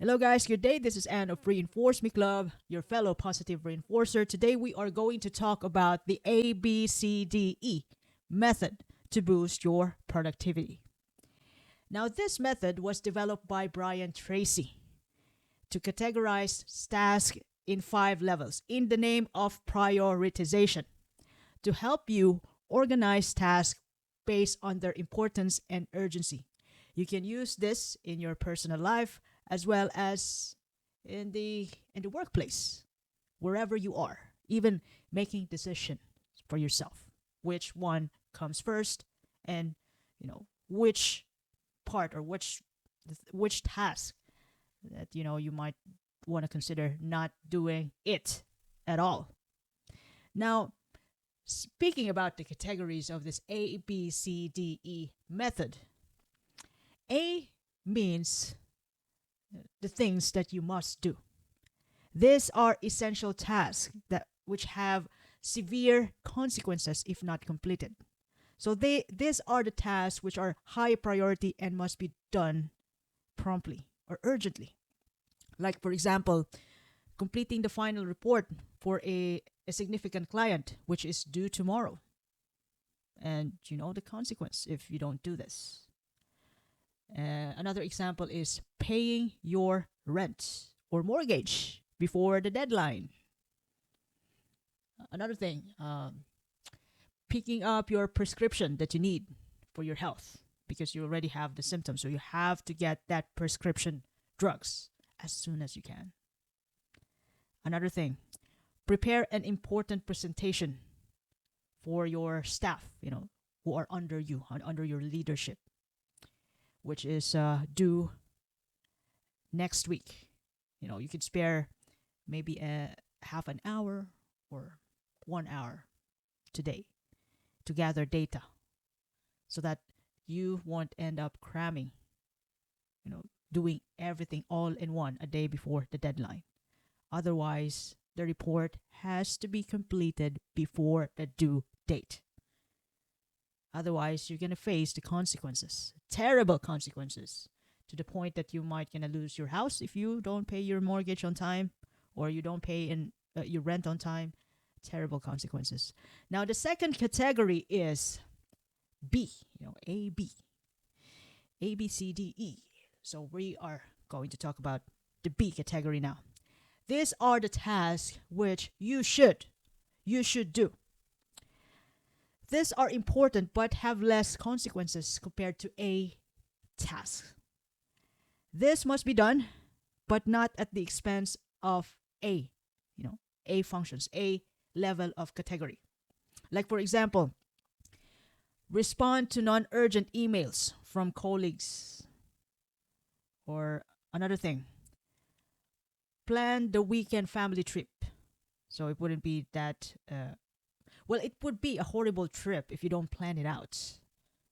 Hello, guys. Good day. This is Anne of Reinforce Me Club, your fellow positive reinforcer. Today, we are going to talk about the ABCDE method to boost your productivity. Now, this method was developed by Tracy to categorize tasks in 5 levels in the name of prioritization to help you organize tasks based on their importance and urgency. You can use this in your personal life as well as in the workplace, wherever you are, even making decisions for yourself. Which one comes first, and which part or which task that you might want to consider not doing it at all. Now, speaking about the categories of this ABCDE method, A means the things that you must do. These are essential tasks that which have severe consequences if not completed. So these are the tasks which are high priority and must be done promptly or urgently. Like, for example, completing the final report for a significant client which is due tomorrow. And you know the consequence if you don't do this. Another example is paying your rent or mortgage before the deadline. Another thing, picking up your prescription that you need for your health because you already have the symptoms. So you have to get that prescription drugs as soon as you can. Another thing, prepare an important presentation for your staff, who are under you, under your leadership, which is due next week. You could spare maybe a half an hour or 1 hour today to gather data so that you won't end up cramming, doing everything all in one a day before the deadline. Otherwise, the report has to be completed before the due date. Otherwise, you're going to face the consequences, terrible consequences, to the point that you might going to lose your house if you don't pay your mortgage on time or you don't pay your rent on time. Terrible consequences. Now, the second category is B, A, B, A, B, C, D, E. So we are going to talk about the B category now. These are the tasks which you should do. These are important but have less consequences compared to A tasks. This must be done, but not at the expense of A, A functions, A level of category. Like, for example, respond to non-urgent emails from colleagues. Or another thing, plan the weekend family trip. So it wouldn't be that it would be a horrible trip if you don't plan it out.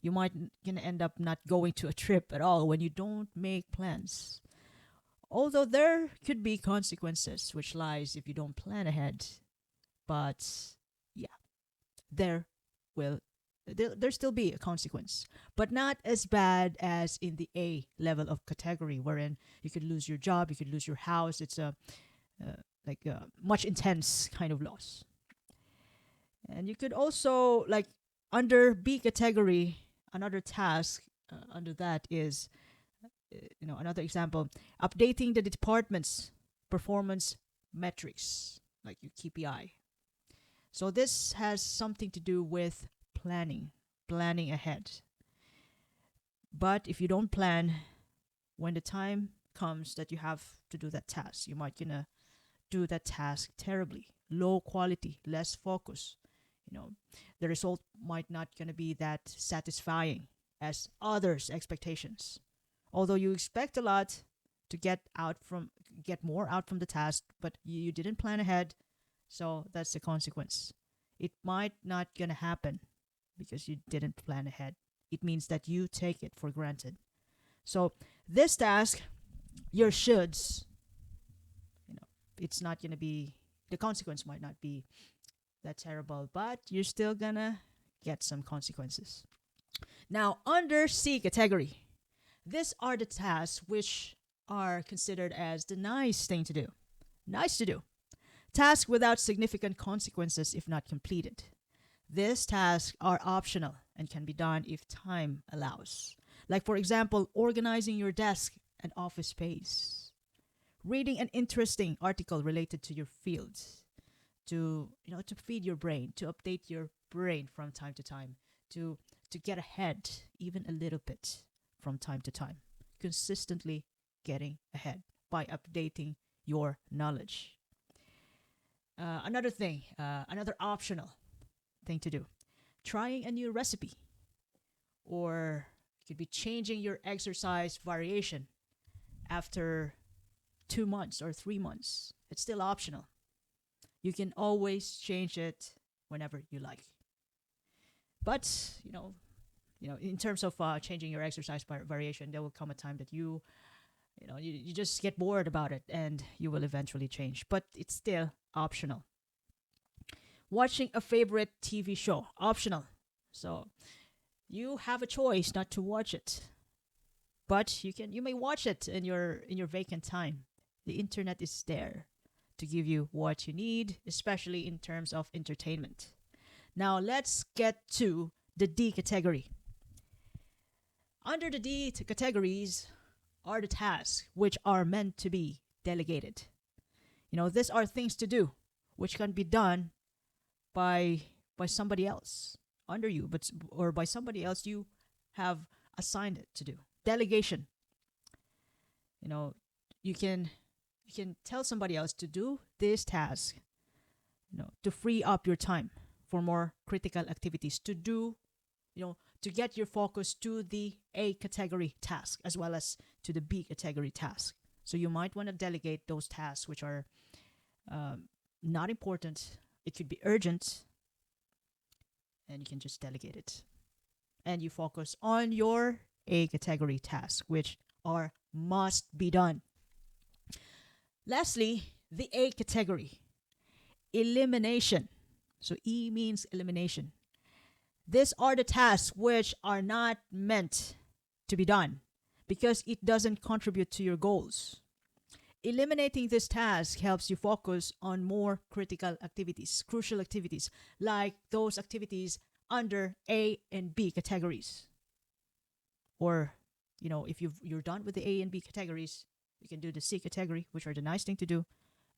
You might gonna end up not going to a trip at all when you don't make plans. Although there could be consequences which lies if you don't plan ahead. But yeah, there still be a consequence, but not as bad as in the A level of category, wherein you could lose your job, you could lose your house. It's a much intense kind of loss. And you could also, like, under B category, another task under that is, another example, updating the department's performance metrics, like your KPI. So this has something to do with planning ahead. But if you don't plan, when the time comes that you have to do that task, you might gonna do that task terribly, low quality, less focus. The result might not gonna be that satisfying as others' expectations. Although you expect a lot to get more out from the task, but you didn't plan ahead, so that's the consequence. It might not gonna happen because you didn't plan ahead. It means that you take it for granted. So this task, your shoulds, it's not gonna be, the consequence might not be that terrible, but you're still gonna get some consequences. Now, under C category, these are the tasks which are considered as the nice thing to do. Nice to do. Tasks without significant consequences if not completed. These tasks are optional and can be done if time allows. Like, for example, organizing your desk and office space, reading an interesting article related to your field, to feed your brain, to update your brain from time to time, to get ahead even a little bit from time to time, consistently getting ahead by updating your knowledge. Another optional thing to do, trying a new recipe, or you could be changing your exercise variation after 2 months or 3 months. It's still optional. You can always change it whenever you like. But in terms of changing your exercise variation, there will come a time that you just get bored about it and you will eventually change. But it's still optional. Watching a favorite TV show, optional. So you have a choice not to watch it, but you may watch it in your vacant time. The internet is there to give you what you need, especially in terms of entertainment. Now let's get to the D category. Under the D categories are the tasks which are meant to be delegated. These are things to do which can be done by somebody else under you, or by somebody else you have assigned it to do. Delegation. You can tell somebody else to do this task, to free up your time for more critical activities, to get your focus to the A category task as well as to the B category task. So you might want to delegate those tasks which are not important. It could be urgent, and you can just delegate it. And you focus on your A category tasks, which are must be done. Lastly, the A category, elimination. So E means elimination. These are the tasks which are not meant to be done because it doesn't contribute to your goals. Eliminating this task helps you focus on more critical activities, crucial activities, like those activities under A and B categories. Or, if you're done with the A and B categories, you can do the C category, which are the nice thing to do,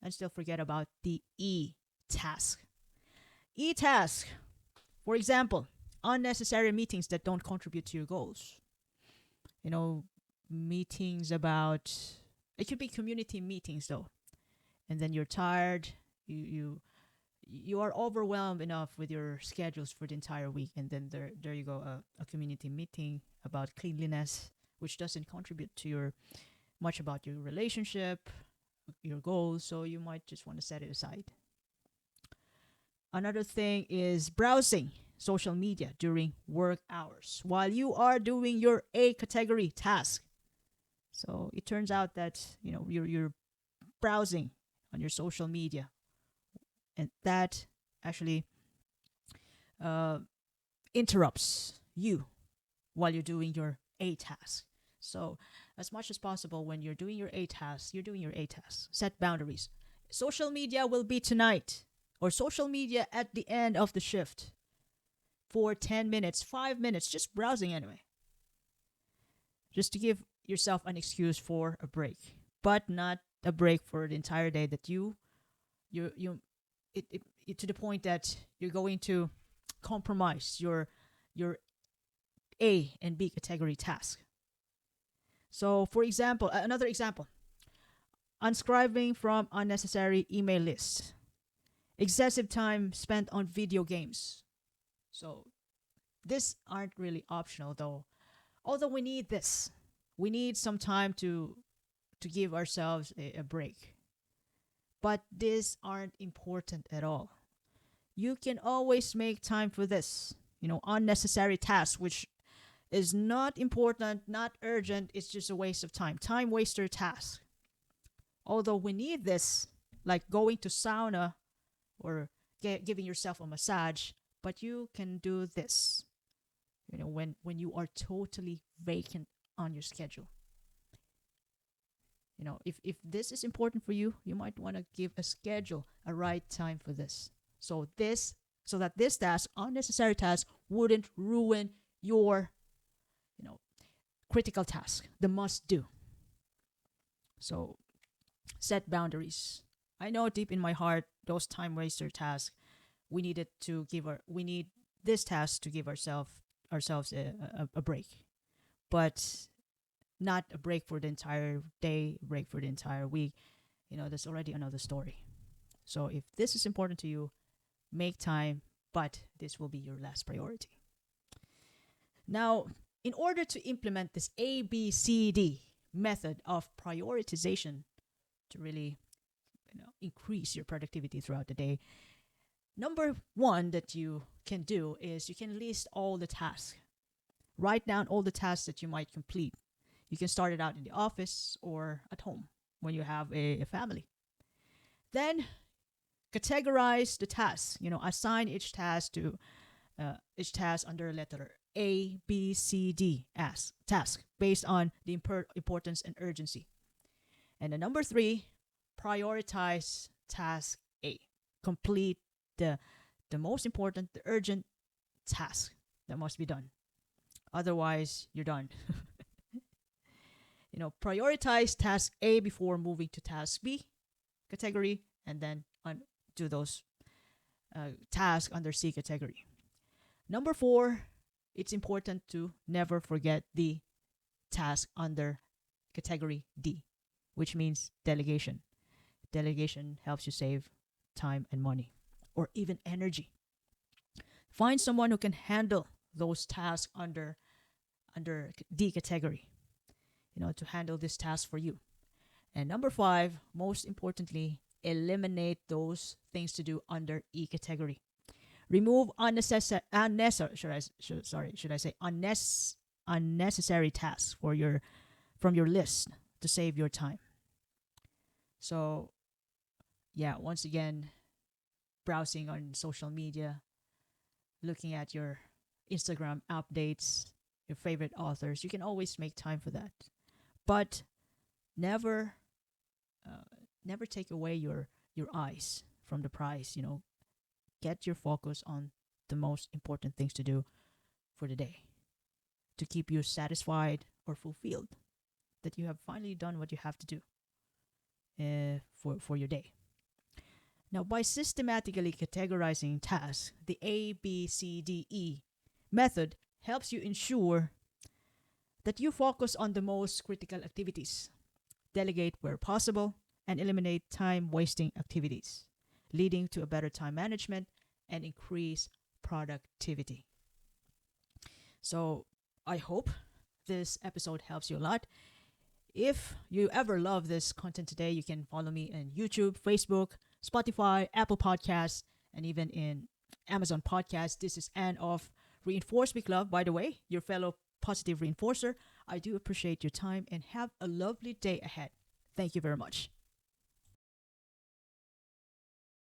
and still forget about the E task. E task, for example, unnecessary meetings that don't contribute to your goals. Meetings about, it could be community meetings though, and then you're tired, you are overwhelmed enough with your schedules for the entire week, and then there you go, a community meeting about cleanliness, which doesn't contribute to much about your relationship, your goals, so you might just want to set it aside. Another thing is browsing social media during work hours while you are doing your A category task. So it turns out that you're browsing on your social media, and that actually interrupts you while you're doing your A task. So as much as possible, when you're doing your A task, you're doing your A task. Set boundaries. Social media will be tonight, or social media at the end of the shift for 10 minutes, 5 minutes, just browsing anyway. Just to give yourself an excuse for a break, but not a break for the entire day that it to the point that you're going to compromise your A and B category task. So, for example, another example, unscribing from unnecessary email lists, excessive time spent on video games. So, these aren't really optional though. Although we need this, we need some time to give ourselves a break. But these aren't important at all. You can always make time for this, unnecessary tasks, which is not important, not urgent, it's just a waste of time. Time waster task. Although we need this, like going to sauna or giving yourself a massage, but you can do this, when you are totally vacant on your schedule. If this is important for you, you might want to give a schedule, a right time for this. So that this task, unnecessary task, wouldn't ruin your, you know, critical task, the must do. So set boundaries. I know deep in my heart, those time waster tasks, we need this task to give ourselves a break, but not a break for the entire day, break for the entire week. That's already another story. So if this is important to you, make time, but this will be your last priority. Now, in order to implement this ABCD method of prioritization to really increase your productivity throughout the day, number one that you can do is you can list all the tasks. Write down all the tasks that you might complete. You can start it out in the office or at home when you have a family. Then categorize the tasks. Assign each task under letter A, B, C, D as task based on the importance and urgency. And then number three, prioritize task A. Complete the most important, the urgent task that must be done. Otherwise, you're done. Prioritize task A before moving to task B category, and then do those tasks under C category. Number four, it's important to never forget the task under category D, which means delegation. Delegation helps you save time and money, or even energy. Find someone who can handle those tasks under D category, to handle this task for you. And number five, most importantly, eliminate those things to do under E category. Remove unnecessary tasks from your list to save your time. So, yeah, once again, browsing on social media, looking at your Instagram updates, your favorite authors, you can always make time for that. But never take away your eyes from the prize. Get your focus on the most important things to do for the day to keep you satisfied or fulfilled that you have finally done what you have to do for your day. Now, by systematically categorizing tasks, the ABCDE method helps you ensure that you focus on the most critical activities, delegate where possible, and eliminate time-wasting activities, leading to a better time management and increased productivity. So I hope this episode helps you a lot. If you ever love this content today, you can follow me on YouTube, Facebook, Spotify, Apple Podcasts, and even in Amazon Podcasts. This is Anne of Reinforce With Love, by the way, your fellow positive reinforcer. I do appreciate your time and have a lovely day ahead. Thank you very much.